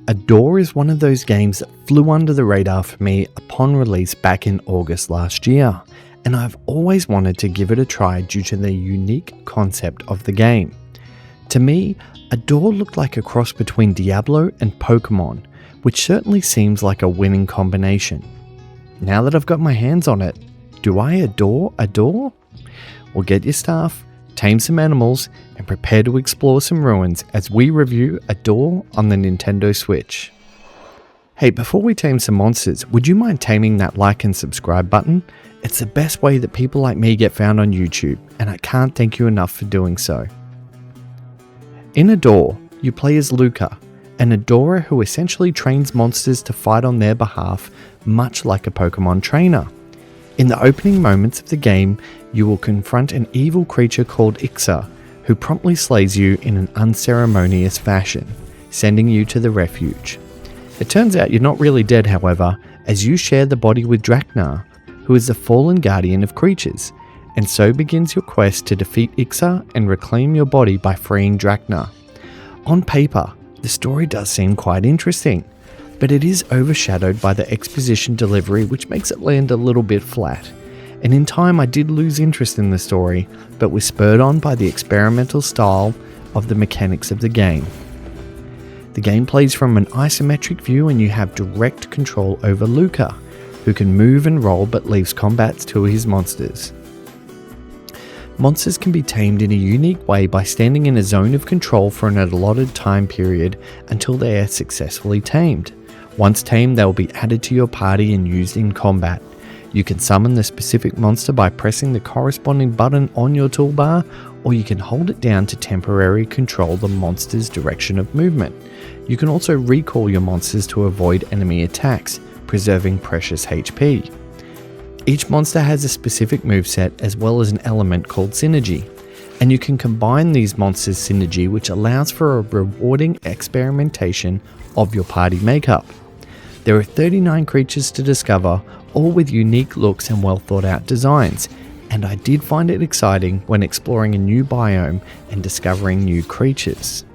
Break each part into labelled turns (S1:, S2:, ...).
S1: Adore is one of those games that flew under the radar for me upon release back in August last year, and I've always wanted to give it a try due to the unique concept of the game. To me, Adore looked like a cross between Diablo and Pokemon, which certainly seems like a winning combination. Now that I've got my hands on it, do I adore Adore? Well, get your stuff, tame some animals, and prepare to explore some ruins as we review Adore on the Nintendo Switch. Hey, before we tame some monsters, would you mind taming that like and subscribe button? It's the best way that people like me get found on YouTube, and I can't thank you enough for doing so. In Adore, you play as Luca, an adorer who essentially trains monsters to fight on their behalf, much like a Pokemon trainer. In the opening moments of the game, you will confront an evil creature called Ixa, who promptly slays you in an unceremonious fashion, sending you to the refuge. It turns out you're not really dead, however, as you share the body with Draknar, who is the fallen guardian of creatures, and so begins your quest to defeat Ixa and reclaim your body by freeing Draknar. On paper, the story does seem quite interesting, but it is overshadowed by the exposition delivery, which makes it land a little bit flat. And in time I did lose interest in the story, but was spurred on by the experimental style of the mechanics of the game. The game plays from an isometric view and you have direct control over Luca, who can move and roll but leaves combats to his monsters. Monsters can be tamed in a unique way by standing in a zone of control for an allotted time period until they are successfully tamed. Once tamed, they will be added to your party and used in combat. You can summon the specific monster by pressing the corresponding button on your toolbar, or you can hold it down to temporarily control the monster's direction of movement. You can also recall your monsters to avoid enemy attacks, preserving precious HP. Each monster has a specific moveset as well as an element called synergy, and you can combine these monsters' synergy, which allows for a rewarding experimentation of your party makeup. There are 39 creatures to discover, all with unique looks and well thought out designs, and I did find it exciting when exploring a new biome and discovering new creatures.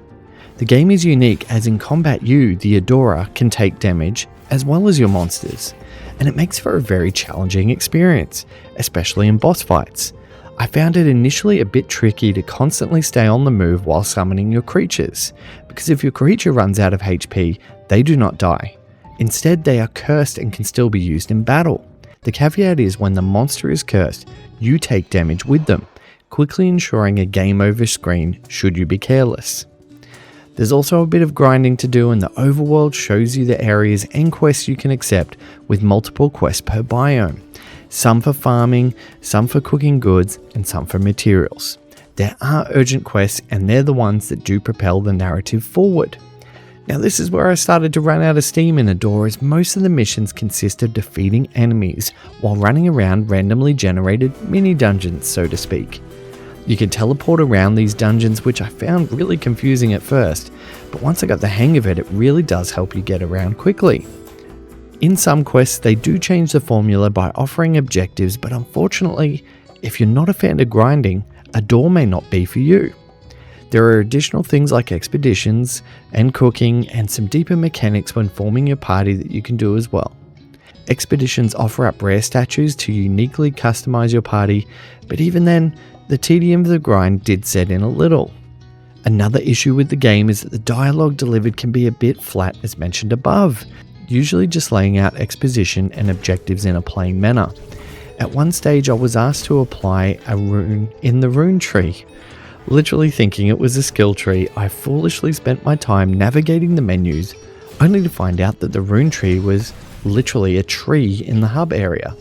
S1: The game is unique as in combat you, the Adorer, can take damage as well as your monsters, and it makes for a very challenging experience, especially in boss fights. I found it initially a bit tricky to constantly stay on the move while summoning your creatures, because if your creature runs out of HP, they do not die. Instead, they are cursed and can still be used in battle. The caveat is when the monster is cursed, you take damage with them, quickly ensuring a game over screen should you be careless. There's also a bit of grinding to do, and the overworld shows you the areas and quests you can accept with multiple quests per biome. Some for farming, some for cooking goods, and some for materials. There are urgent quests, and they're the ones that do propel the narrative forward. Now this is where I started to run out of steam in Adore, as most of the missions consist of defeating enemies while running around randomly generated mini dungeons, so to speak. You can teleport around these dungeons, which I found really confusing at first, but once I got the hang of it, it really does help you get around quickly. In some quests, they do change the formula by offering objectives, but unfortunately, if you're not a fan of grinding, Adore may not be for you. There are additional things like expeditions and cooking and some deeper mechanics when forming your party that you can do as well. Expeditions offer up rare statues to uniquely customize your party, but even then, the tedium of the grind did set in a little. Another issue with the game is that the dialogue delivered can be a bit flat as mentioned above, usually just laying out exposition and objectives in a plain manner. At one stage I was asked to apply a rune in the rune tree. Literally thinking it was a skill tree, I foolishly spent my time navigating the menus, only to find out that the rune tree was literally a tree in the hub area.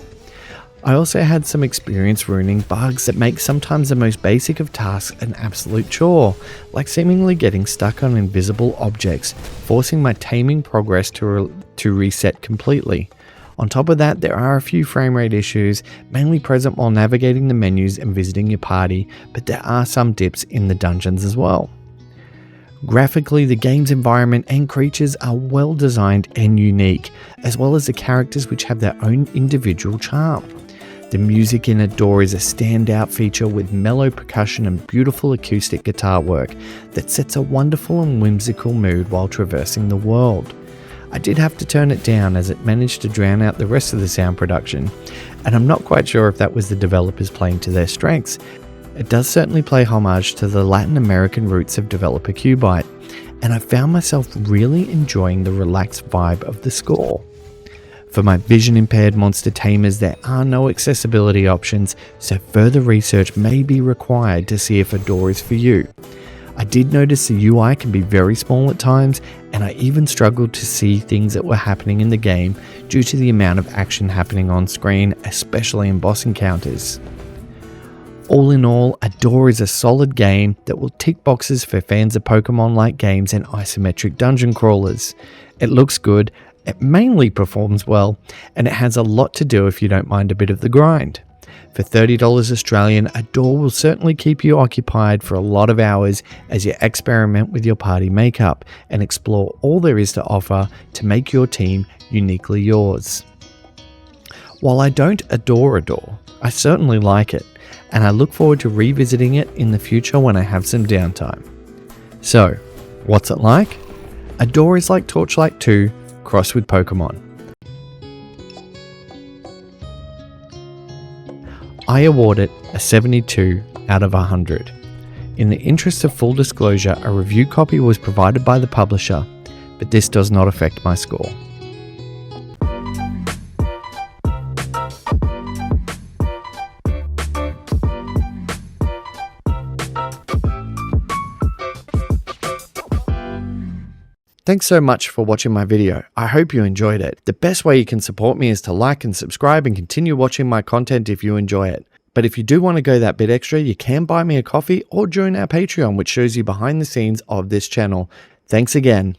S1: I also had some experience ruining bugs that make sometimes the most basic of tasks an absolute chore, like seemingly getting stuck on invisible objects, forcing my taming progress to reset completely. On top of that, there are a few frame rate issues, mainly present while navigating the menus and visiting your party, but there are some dips in the dungeons as well. Graphically, the game's environment and creatures are well designed and unique, as well as the characters which have their own individual charm. The music in Adore is a standout feature with mellow percussion and beautiful acoustic guitar work that sets a wonderful and whimsical mood while traversing the world. I did have to turn it down as it managed to drown out the rest of the sound production, and I'm not quite sure if that was the developers playing to their strengths. It does certainly play homage to the Latin American roots of developer Qbyte, and I found myself really enjoying the relaxed vibe of the score. For my vision impaired monster tamers, there are no accessibility options, so further research may be required to see if a door is for you. I did notice the UI can be very small at times, and I even struggled to see things that were happening in the game due to the amount of action happening on screen, especially in boss encounters. All in all, Adore is a solid game that will tick boxes for fans of Pokemon-like games and isometric dungeon crawlers. It looks good, it mainly performs well, and it has a lot to do if you don't mind a bit of the grind. For $30 Australian, Adore will certainly keep you occupied for a lot of hours as you experiment with your party makeup and explore all there is to offer to make your team uniquely yours. While I don't adore Adore, I certainly like it, and I look forward to revisiting it in the future when I have some downtime. So, what's it like? Adore is like Torchlight 2 crossed with Pokemon. I award it a 72 out of 100. In the interest of full disclosure, a review copy was provided by the publisher, but this does not affect my score. Thanks so much for watching my video. I hope you enjoyed it. The best way you can support me is to like and subscribe and continue watching my content if you enjoy it. But if you do want to go that bit extra, you can buy me a coffee or join our Patreon, which shows you behind the scenes of this channel. Thanks again.